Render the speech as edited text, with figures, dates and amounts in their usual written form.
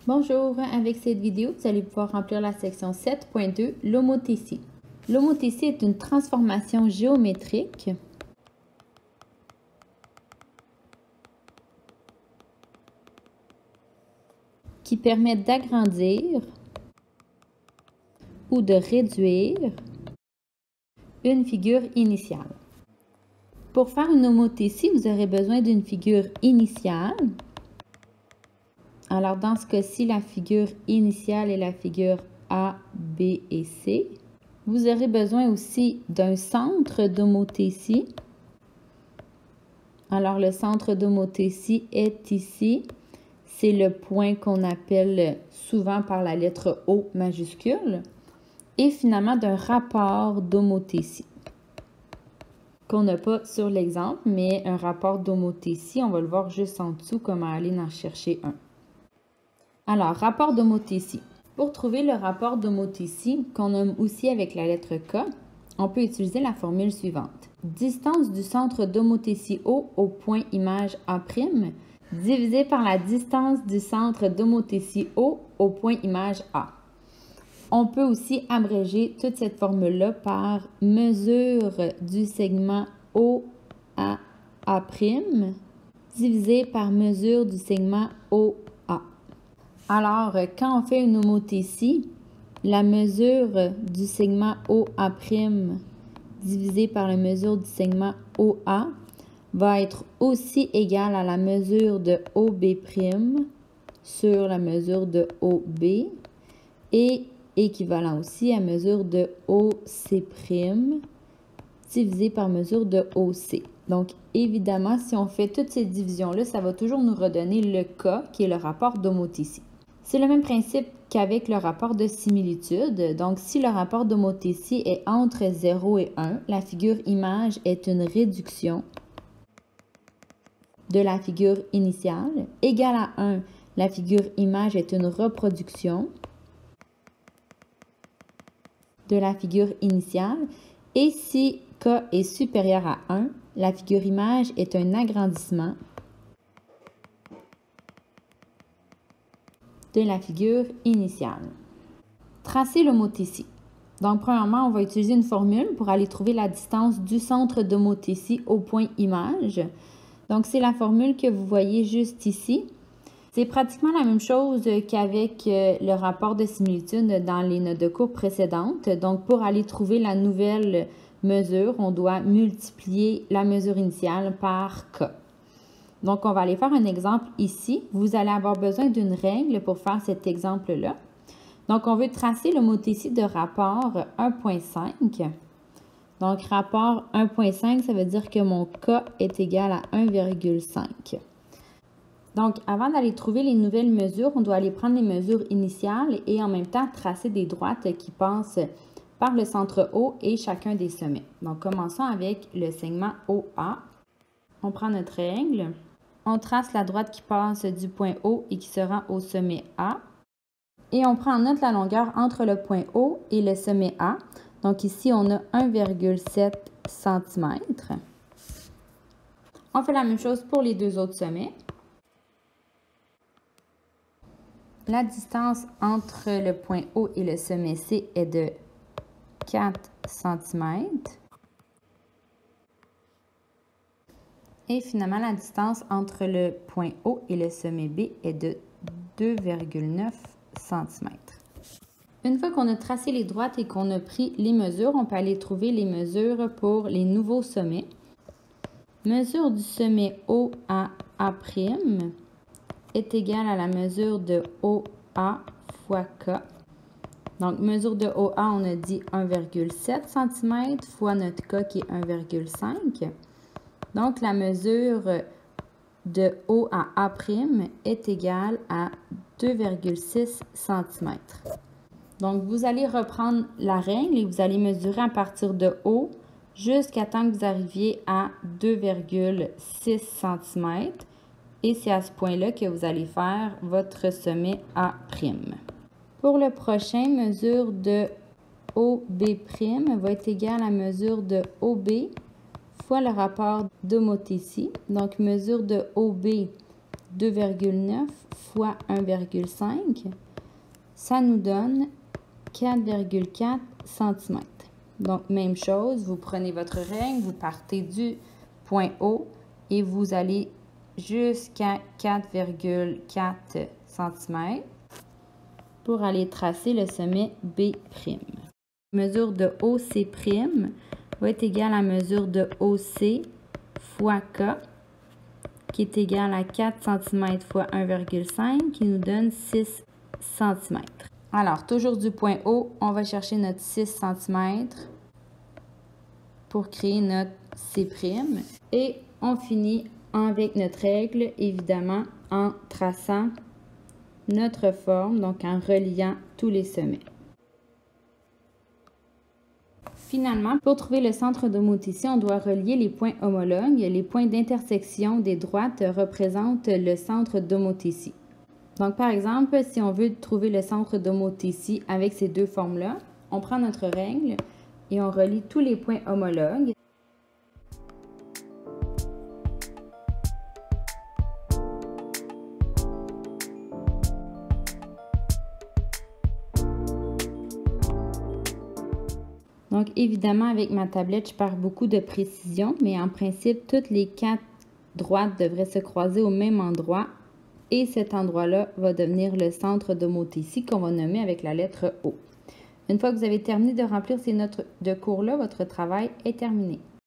Bonjour, avec cette vidéo, vous allez pouvoir remplir la section 7.2, l'homothétie. L'homothétie est une transformation géométrique qui permet d'agrandir ou de réduire une figure initiale. Pour faire une homothétie, vous aurez besoin d'une figure initiale. Alors, dans ce cas-ci, la figure initiale est la figure A, B et C. Vous aurez besoin aussi d'un centre d'homothétie. Alors, le centre d'homothétie est ici. C'est le point qu'on appelle souvent par la lettre O majuscule. Et finalement, d'un rapport d'homothétie qu'on n'a pas sur l'exemple, mais un rapport d'homothétie, on va le voir juste en dessous, comment aller en chercher un. Alors, rapport d'homothétie. Pour trouver le rapport d'homothétie, qu'on nomme aussi avec la lettre K, on peut utiliser la formule suivante. Distance du centre d'homothétie O au point image A' divisé par la distance du centre d'homothétie O au point image A. On peut aussi abréger toute cette formule-là par mesure du segment OA' divisé par mesure du segment OA. Alors, quand on fait une homothétie, la mesure du segment OA' divisé par la mesure du segment OA va être aussi égale à la mesure de OB' sur la mesure de OB et équivalent aussi à mesure de OC' divisé par mesure de OC. Donc, évidemment, si on fait toutes ces divisions-là, ça va toujours nous redonner le K, qui est le rapport d'homothétie. C'est le même principe qu'avec le rapport de similitude. Donc, si le rapport d'homothétie est entre 0 et 1, la figure image est une réduction de la figure initiale. Égal à 1, la figure image est une reproduction de la figure initiale. Et si K est supérieur à 1, la figure image est un agrandissement de la figure initiale. Tracer l'homothétie. Donc, premièrement, on va utiliser une formule pour aller trouver la distance du centre d'homothétie au point image. Donc, c'est la formule que vous voyez juste ici. C'est pratiquement la même chose qu'avec le rapport de similitude dans les notes de cours précédentes. Donc, pour aller trouver la nouvelle mesure, on doit multiplier la mesure initiale par K. Donc, on va aller faire un exemple ici. Vous allez avoir besoin d'une règle pour faire cet exemple-là. Donc, on veut tracer l'homothétie de rapport 1.5. Donc, rapport 1.5, ça veut dire que mon K est égal à 1,5. Donc, avant d'aller trouver les nouvelles mesures, on doit aller prendre les mesures initiales et en même temps tracer des droites qui passent par le centre O et chacun des sommets. Donc, commençons avec le segment OA. On prend notre règle. On trace la droite qui passe du point O et qui se rend au sommet A. Et on prend en note la longueur entre le point O et le sommet A. Donc ici, on a 1,7 cm. On fait la même chose pour les deux autres sommets. La distance entre le point O et le sommet C est de 4 cm. Et finalement, la distance entre le point O et le sommet B est de 2,9 cm. Une fois qu'on a tracé les droites et qu'on a pris les mesures, on peut aller trouver les mesures pour les nouveaux sommets. Mesure du sommet OA' est égale à la mesure de OA fois K. Donc, mesure de OA, on a dit 1,7 cm fois notre K qui est 1,5. Donc, la mesure de OA' est égale à 2,6 cm. Donc, vous allez reprendre la règle et vous allez mesurer à partir de O jusqu'à temps que vous arriviez à 2,6 cm. Et c'est à ce point-là que vous allez faire votre sommet A'. Pour le prochain, mesure de OB' va être égale à mesure de OB fois le rapport d'homothétie. Donc, mesure de OB 2,9 fois 1,5, ça nous donne 4,4 cm. Donc, même chose, vous prenez votre règle, vous partez du point O et vous allez jusqu'à 4,4 cm pour aller tracer le sommet B'. Mesure de OC' va être égale à mesure de OC fois K, qui est égal à 4 cm fois 1,5, qui nous donne 6 cm. Alors, toujours du point O, on va chercher notre 6 cm pour créer notre C'. Et on finit avec notre règle, évidemment, en traçant notre forme, donc en reliant tous les sommets. Finalement, pour trouver le centre d'homothétie, on doit relier les points homologues. Les points d'intersection des droites représentent le centre d'homothétie. Donc, par exemple, si on veut trouver le centre d'homothétie avec ces deux formes-là, on prend notre règle et on relie tous les points homologues. Donc, évidemment, avec ma tablette, je perds beaucoup de précision, mais en principe, toutes les 4 droites devraient se croiser au même endroit et cet endroit-là va devenir le centre d'homothétie qu'on va nommer avec la lettre O. Une fois que vous avez terminé de remplir ces notes de cours-là, votre travail est terminé.